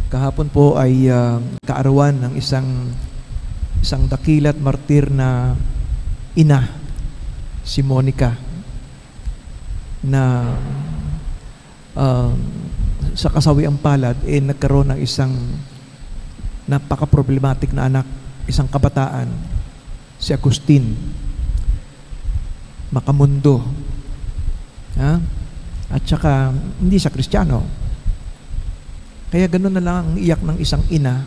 Kahapon po ay kaarawan ng isang dakilat martir na ina, si Monica, na sa kasawiang palad nagkaroon ng isang napaka-problematic na anak, isang kabataan, si Agustin Macamundo. At saka hindi siya Kristiyano. Kaya gano'n na lang ang iyak ng isang ina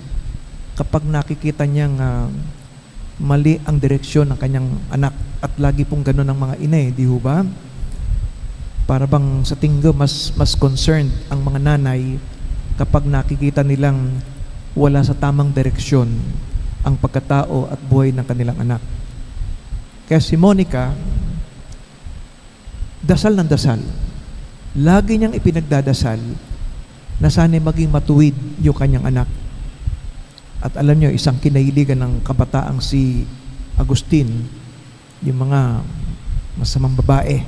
kapag nakikita niyang mali ang direksyon ng kanyang anak. At lagi pong gano'n ang mga ina, di ho ba? Para bang sa tingin ko mas concerned ang mga nanay kapag nakikita nilang wala sa tamang direksyon ang pagkatao at buhay ng kanilang anak. Kaya si Monica, dasal ng dasal. Lagi niyang ipinagdadasal na sana'y maging matuwid yung kanyang anak. At alam niyo, isang kinahiligan ng kabataang si Agustin, yung mga masamang babae.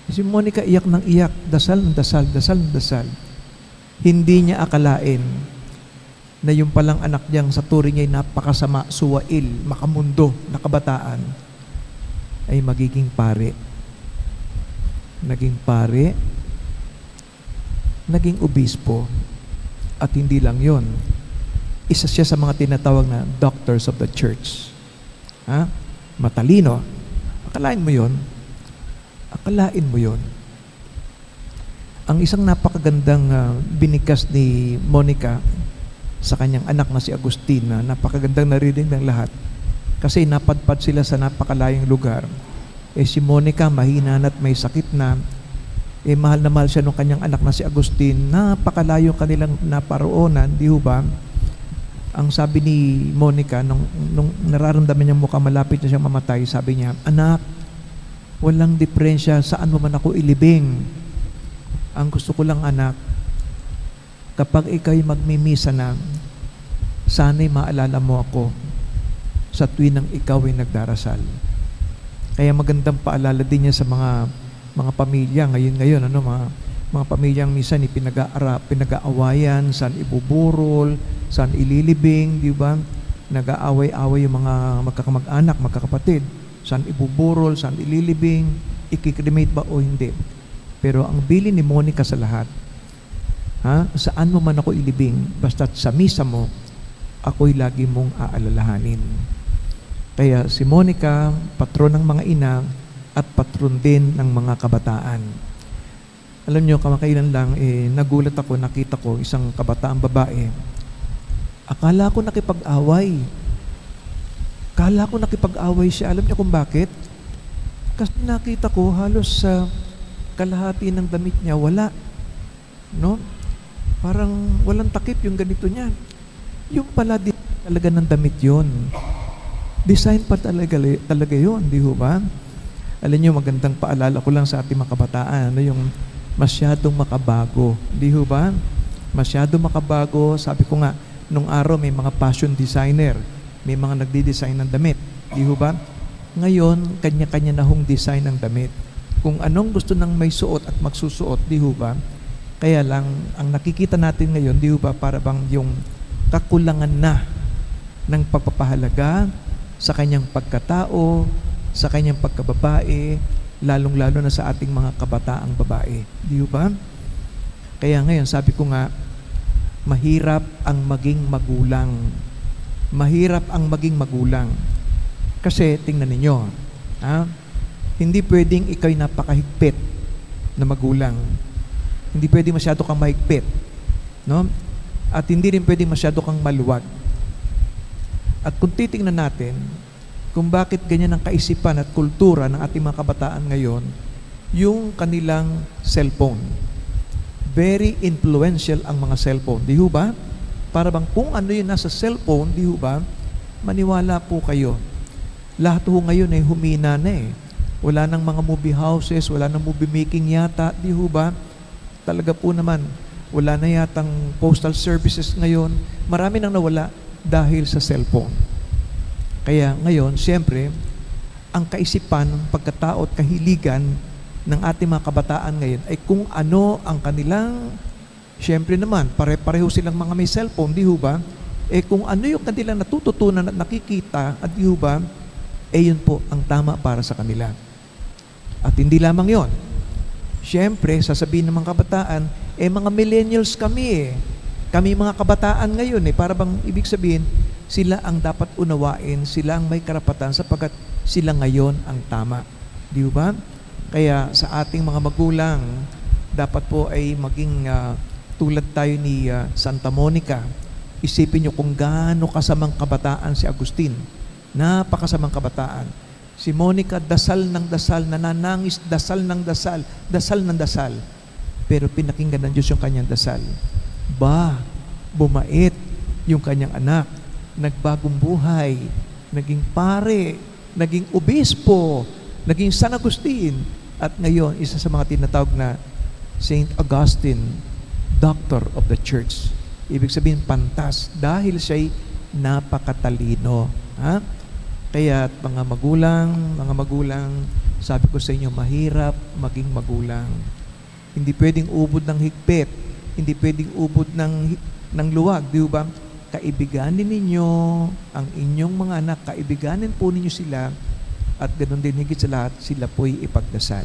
Si Monica iyak ng iyak, dasal ng dasal, dasal ng dasal. Hindi niya akalain na yung palang anak niyang sa turing niya ay napakasama, suwail, makamundo na kabataan ay magiging pare. Naging pare, naging obispo, at hindi lang yon, isa siya sa mga tinatawag na doctors of the church. Matalino. Akalain mo yon? Akalain mo yon? Ang isang napakagandang binigkas ni Monica sa kanyang anak na si Agustin, na napakagandang narinig ng lahat kasi napadpad sila sa napakalayong lugar. Si Monica mahina at may sakit na, mahal na mahal siya ng kanyang anak na si Agustin. Napakalayo kanilang naparoonan, di ho ba? Ang sabi ni Monica, nung nararamdaman niya mukhang malapit na siyang mamatay, sabi niya, "Anak, walang diferensya saan mo man ako ilibing. Ang gusto ko lang, anak, kapag ikaw'y magmimisa na, sana'y maalala mo ako sa tuwing nang ikaw ay nagdarasal." Kaya magandang paalala din niya sa mga pamilya ngayon, mga pamilyang minsan pinag-aawayan, saan ibuburol, saan ililibing, di ba? Nag-aaway-away yung mga magkakamag-anak, magkakapatid, saan ibuburol, saan ililibing, ikikremate ba o hindi. Pero ang bilin ni Monica sa lahat, saan mo man ako ilibing, basta't sa misa mo, ako'y lagi mong aalalahanin. Kaya si Monica, patron ng mga ina, at patron din ng mga kabataan. Alam niyo, kamakailan lang, nagulat ako, nakita ko isang kabataang babae. Akala ko nakipag-away. Akala ko nakipag-away siya. Alam niyo kung bakit? Kasi nakita ko halos sa kalahati ng damit niya, wala. No? Parang walang takip yung ganito niya. Yung pala din talaga ng damit yon. Design pa talaga yun, di ho ba? Alam niyo, magandang paalala ko lang sa ating mga kabataan, yung masyadong makabago. Di ho ba? Masyadong makabago. Sabi ko nga, nung araw may mga fashion designer, may mga nagdi-design ng damit. Di ho ba? Ngayon, kanya-kanya na hong design ng damit. Kung anong gusto ng may suot at magsusuot, di ho ba? Kaya lang, ang nakikita natin ngayon, di ho ba, para bang yung kakulangan na ng pagpapahalaga sa kanyang pagkatao, sa kanyang pagkababae, lalong-lalo na sa ating mga kabataang babae. Di ba? Kaya ngayon, sabi ko nga, mahirap ang maging magulang. Mahirap ang maging magulang. Kasi, tingnan ninyo, hindi pwedeng ikaw'y napakahigpit na magulang. Hindi pwedeng masyado kang mahigpit. No? At hindi rin pwedeng masyado kang maluwag. At kung titingnan natin, kung bakit ganyan ang kaisipan at kultura ng ating mga kabataan ngayon, yung kanilang cellphone. Very influential ang mga cellphone. Di ho ba? Para bang kung ano yun nasa cellphone, di ho ba? Maniwala po kayo. Lahat ho ngayon ay humina na eh. Wala nang mga movie houses, wala nang movie making yata, di ho ba? Talaga po naman, wala na yatang postal services ngayon. Marami nang nawala dahil sa cellphone. Kaya ngayon, siyempre, ang kaisipan, pagkatao at kahiligan ng ating mga kabataan ngayon ay kung ano ang kanilang Siyempre naman, pare-pareho silang mga may cellphone, di ho ba? Kung ano yung kanilang natututunan at nakikita, at di ho ba, yun po ang tama para sa kanila. At hindi lamang yon. Siyempre, sasabihin ng mga kabataan, mga millennials kami. Kami mga kabataan ngayon para bang ibig sabihin, sila ang dapat unawain, sila ang may karapatan sapagkat sila ngayon ang tama. Di ba? Kaya sa ating mga magulang, dapat po ay maging tulad tayo ni Santa Monica. Isipin nyo kung gaano kasamang kabataan si Agustin. Napakasamang kabataan. Si Monica, dasal ng dasal, nananangis, dasal ng dasal, dasal ng dasal. Pero pinakinggan ng Diyos yung kanyang dasal. Bumait yung kanyang anak. Nagbagong buhay, naging pare, naging obispo, naging San Agustin. At ngayon, isa sa mga tinatawag na Saint Augustine, Doctor of the Church. Ibig sabihin, pantas, dahil siya'y napakatalino. Kaya mga magulang, sabi ko sa inyo, mahirap maging magulang. Hindi pwedeng ubod ng higpit, hindi pwedeng ubod ng luwag, di ba? Kaibiganin ninyo ang inyong mga anak, kaibiganin po ninyo sila, at ganoon din higit sa lahat, sila po'y ipagdasal.